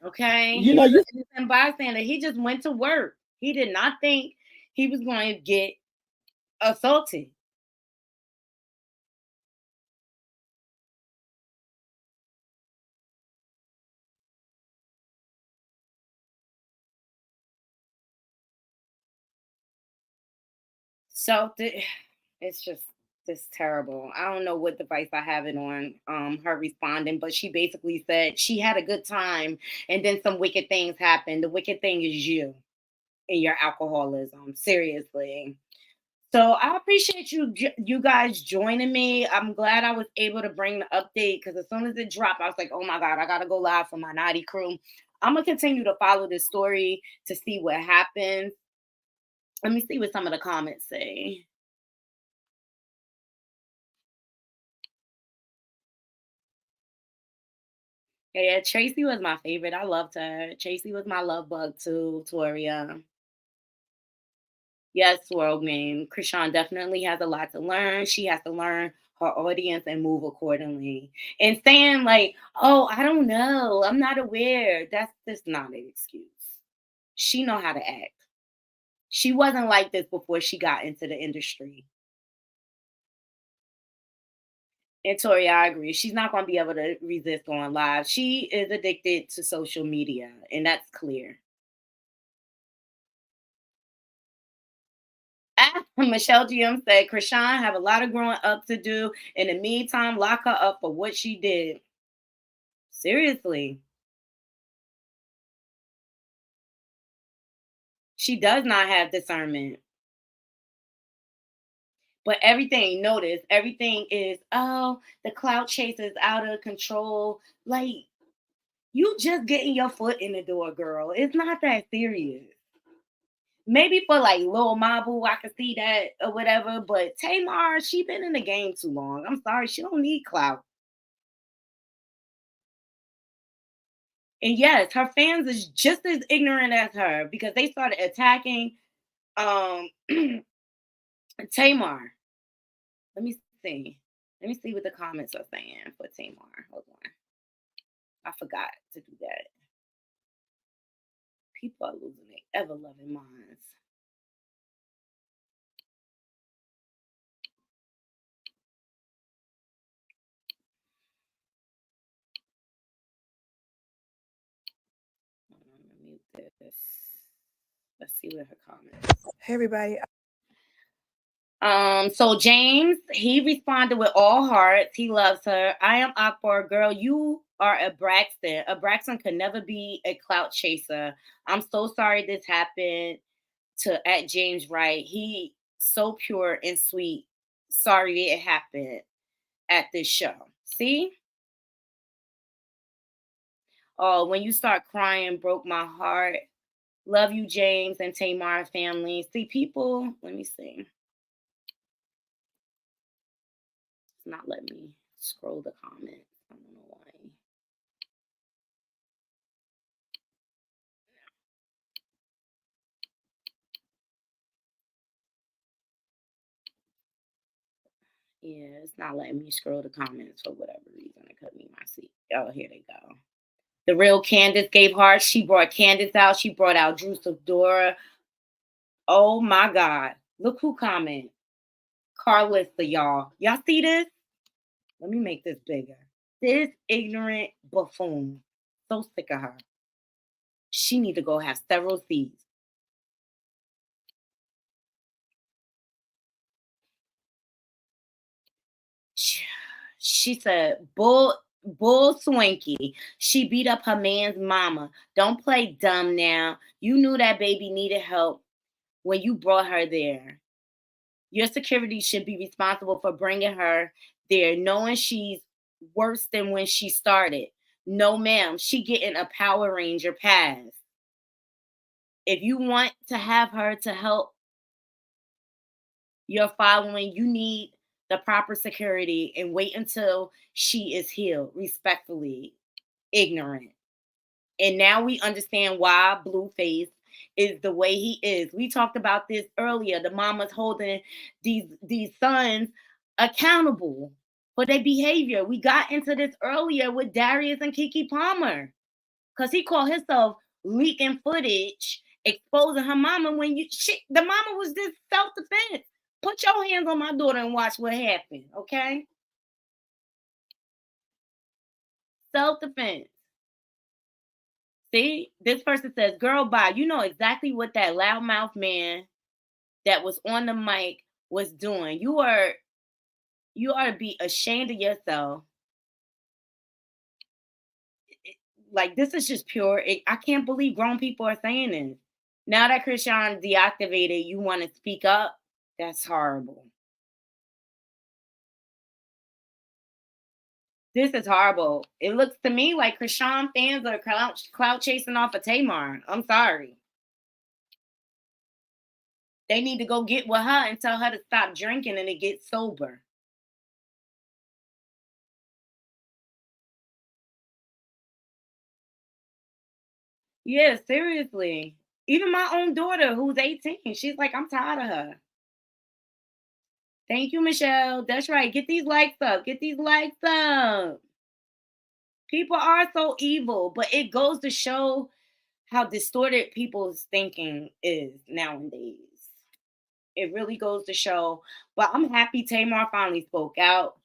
A: Okay? He was an innocent bystander. He just went to work. He did not think he was going to get assaulted. So it's just This terrible. I don't know what device I have it on, her responding, but she basically said she had a good time and then some wicked things happened. The wicked thing is you and your alcoholism. Seriously. So I appreciate you guys joining me. I'm glad I was able to bring the update because as soon as it dropped, I was like, oh my God, I gotta go live for my naughty crew. I'm gonna continue to follow this story to see what happens. Let me see what some of the comments say. Yeah, Tracy was my favorite. I loved her. Tracy was my love bug too, Toria. Yes, World Name. Chrisean definitely has a lot to learn. She has to learn her audience and move accordingly. And saying like, "Oh, I don't know. I'm not aware." That's just not an excuse. She know how to act. She wasn't like this before she got into the industry. And Tori, I agree. She's not going to be able to resist going live. She is addicted to social media, and that's clear. Michelle GM said, Chrisean have a lot of growing up to do. In the meantime, lock her up for what she did. Seriously. She does not have discernment. But everything, notice, everything is, oh, the clout chase is out of control. Like, you just getting your foot in the door, girl. It's not that serious. Maybe for like Lil Mabu, I could see that or whatever. But Tamar, she been in the game too long. I'm sorry, she don't need clout. And yes, her fans is just as ignorant as her because they started attacking um Tamar. Let me see. Let me see what the comments are saying for Tamar. Hold on. I forgot to do that. People are losing their ever loving minds. Hold on, let me mute this. Let's see what her comments.
B: Hey, everybody.
A: So James, he responded with all hearts. He loves her. I am Akbar. Girl, you are a Braxton. A Braxton could never be a clout chaser. I'm so sorry this happened to at James Wright. He so pure and sweet. Sorry it happened at this show. See? Oh, when you start crying, broke my heart. Love you, James and Tamar family. See, people, let me see. It's not letting me scroll the comments. I don't know why. Yeah, it's not letting me scroll the comments for whatever reason. It cut me my seat. Oh, here they go. The real Candace gave hearts. She brought Candace out. She brought out Drew Dora. Oh my God. Look who comment. Carlista, y'all. Y'all see this? Let me make this bigger. This ignorant buffoon. So sick of her. She need to go have several seeds. She said, bull swanky. She beat up her man's mama. Don't play dumb now. You knew that baby needed help when you brought her there. Your security should be responsible for bringing her there, knowing she's worse than when she started. No, ma'am, she getting a Power Ranger pass. If you want to have her to help your following, you need the proper security and wait until she is healed. Respectfully, ignorant. And now we understand why Blueface is the way he is. We talked about this earlier. The mama's holding these sons accountable for their behavior. We got into this earlier with Darius and Keke Palmer because he called himself leaking footage, exposing her mama when the mama was just self-defense. Put your hands on my daughter and watch what happened, okay? Self-defense. See, this person says, girl, bye. You know exactly what that loudmouth man that was on the mic was doing. You are You ought to be ashamed of yourself. Like, this is just pure. I can't believe grown people are saying this. Now that Chrisean deactivated, you want to speak up? That's horrible. This is horrible. It looks to me like Chrisean fans are clout chasing off of Tamar. I'm sorry. They need to go get with her and tell her to stop drinking and to get sober. Yeah, seriously. Even my own daughter, who's 18, she's like, I'm tired of her. Thank you, Michelle. That's right. Get these likes up. Get these likes up. People are so evil, but it goes to show how distorted people's thinking is nowadays. It really goes to show. But I'm happy Tamar finally spoke out.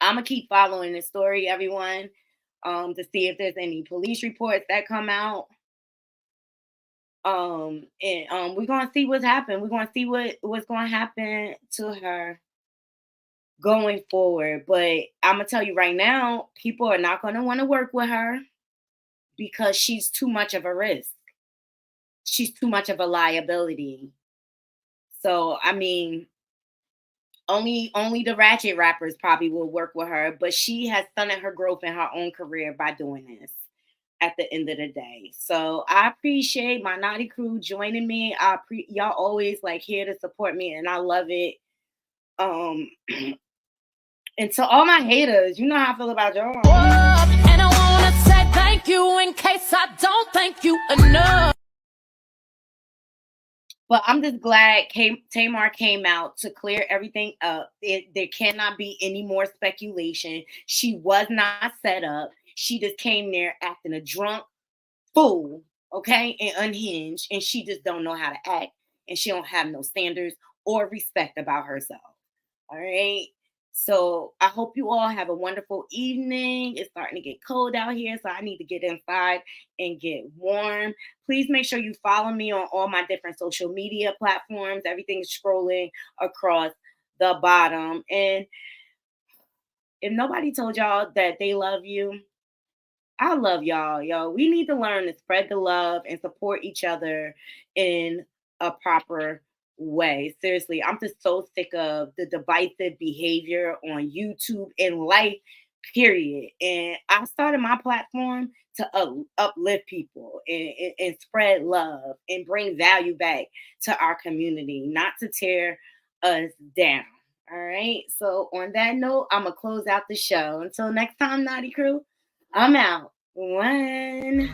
A: I'm gonna keep following this story, everyone, to see if there's any police reports that come out. And we're gonna see what's happened. We're gonna see what's gonna happen to her going forward. But I'm gonna tell you right now, people are not gonna want to work with her because she's too much of a risk. She's too much of a liability. So I mean, only the ratchet rappers probably will work with her, but she has stunted her growth in her own career by doing this at the end of the day. So I appreciate my naughty crew joining me. Y'all always like here to support me, and I love it. And to all my haters, you know how I feel about y'all.
G: And I wanna say thank you in case I don't thank you enough.
A: But I'm just glad Tamar came out to clear everything up. There cannot be any more speculation. She was not set up. She just came there acting a drunk fool, okay, and unhinged, and she just don't know how to act, and she don't have no standards or respect about herself. All right. So I hope you all have a wonderful evening. It's starting to get cold out here, so I need to get inside and get warm. Please make sure you follow me on all my different social media platforms. Everything's scrolling across the bottom. And if nobody told y'all that they love you, I love y'all, yo. We need to learn to spread the love and support each other in a proper way. Seriously, I'm just so sick of the divisive behavior on YouTube and life, period. And I started my platform to uplift people and spread love and bring value back to our community, not to tear us down. All right. So on that note, I'm gonna close out the show. Until next time, Naughty Crew. I'm out. One.